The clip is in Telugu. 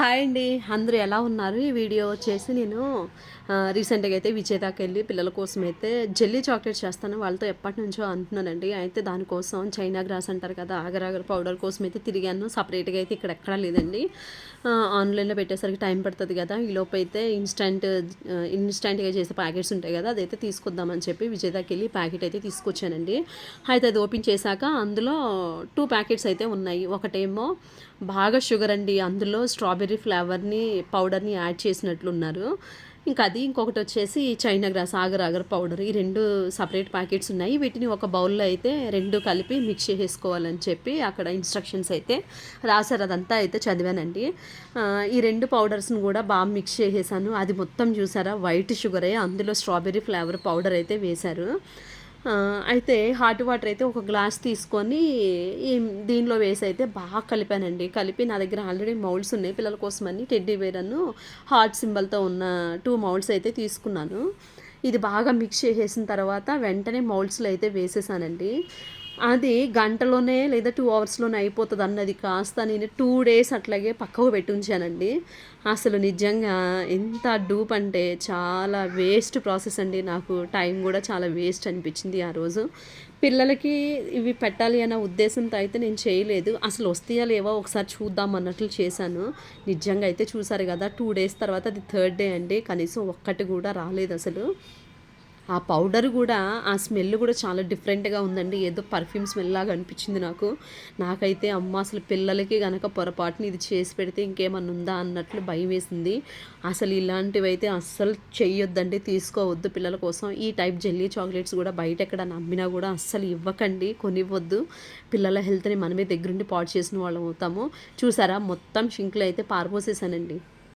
హాయ్ అండి. అందరూ ఎలా ఉన్నారు? ఈ వీడియో వచ్చేసి నేను రీసెంట్‌గా అయితే విజేతకెళ్ళి పిల్లల కోసం అయితే జెల్లీ చాక్లెట్స్ చేస్తాను. వాళ్ళతో ఎప్పటినుంచో అంటున్నానండి. అయితే దానికోసం చైనా గ్రాస్ అంటారు కదా! ఆగర్ ఆగర్ పౌడర్ కోసం అయితే తిరిగాను. సెపరేట్‌గా అయితే ఇక్కడ ఎక్కడా లేదండి. ఆన్‌లైన్‌లో పెట్టేసరికి టైం పడుతుంది కదా! ఈలోపు అయితే ఇన్‌స్టంట్‌గా చేసే ప్యాకెట్స్ ఉంటాయి కదా! అదైతే తీసుకొద్దామని చెప్పి విజేతకెళ్ళి ప్యాకెట్ అయితే తీసుకొచ్చానండి. అయితే అది ఓపెన్ చేశాక అందులో 2 ప్యాకెట్స్ అయితే ఉన్నాయి. ఒకటేమో బాగా షుగర్ అండి. అందులో స్ట్రాబెర్రీ ఫ్లేవర్‌ని పౌడర్‌ని యాడ్ చేసినట్లున్నారు. ఇంకా అది ఇంకొకటి వచ్చేసి చైనా గ్రాస్ ఆగర్ ఆగర్ పౌడర్. ఈ 2 సెపరేట్ ప్యాకెట్స్ ఉన్నాయి. వీటిని ఒక బౌల్‌లో అయితే 2 కలిపి మిక్స్ చేసేసుకోవాలని చెప్పి అక్కడ ఇన్‌స్ట్రక్షన్స్ అయితే రాశారు. అదంతా అయితే చదివానండి. ఈ 2 పౌడర్స్‌ని కూడా బాగా మిక్స్ చేసేసాను. అది మొత్తం చూసారా వైట్ షుగరే. అందులో స్ట్రాబెర్రీ ఫ్లేవర్ పౌడర్ అయితే వేశారు. అయితే హాట్ వాటర్ అయితే ఒక గ్లాస్ తీసుకొని ఈ దీనిలో వేసి అయితే బాగా కలిపానండి. కలిపి నా దగ్గర ఆల్రెడీ మౌల్డ్స్ ఉన్నాయి పిల్లల కోసమని టెడ్డీ బేర్ హార్ట్ సింబల్‌తో ఉన్న 2 మౌల్డ్స్ అయితే తీసుకున్నాను. ఇది బాగా మిక్స్ చేసేసిన తర్వాత వెంటనే మౌల్డ్స్‌లో అయితే వేసేసానండి. అది గంటలోనే లేదా 2 అవర్స్‌లోనే అయిపోతదన్నది కాస్త నేను 2 డేస్ అట్లాగే పక్కకు పెట్టి ఉంచానండి. అసలు నిజంగా ఎంత డూప్ అంటే చాలా వేస్ట్ ప్రాసెస్ అండి. నాకు టైం గూడా చాలా వేస్ట్ అనిపించింది ఆ రోజు. పిల్లలకి ఇవి పెట్టాలి అన్న ఉద్దేశంతో అయితే నేను చేయలేదు. అసలు వస్తాయా లేవా ఒకసారి చూద్దాం అన్నట్లు చేశాను. నిజంగా అయితే చూసారు గదా! 2 డేస్ తర్వాత అది థర్డ్ డే అండి. కనీసం ఒక్కటి గూడా రాలేదసలు. ఆ పౌడర్ గూడా, ఆ స్మెల్ గూడా చాలా డిఫరెంట్‌గా ఉందండి. ఏదో పర్ఫ్యూమ్ స్మెల్ లాగా అనిపించింది నాకు. నాకైతే అమ్మ అసలు పిల్లలకి గనక పొరపాటున ఇది చేసి పెడితే ఇంకేమన్నా ఉందా అన్నట్లు భయమేసింది. అసలు ఇలాంటివైతే అస్సలు చెయ్యొద్దండి, తీసుకోవద్దు పిల్లల కోసం. ఈ టైప్ జెల్లీ చాక్లెట్స్ గూడా బయట ఎక్కడన్నా అమ్మినా గూడా అస్సలు ఇవ్వకండి, కొనివ్వద్దు. పిల్లల హెల్త్‌ని మనమే దగ్గరుండి పాడు చేసిన వాళ్ళం అవుతాము. చూసారా మొత్తం షింక్‌లో అయితే పారబోసేసానండి.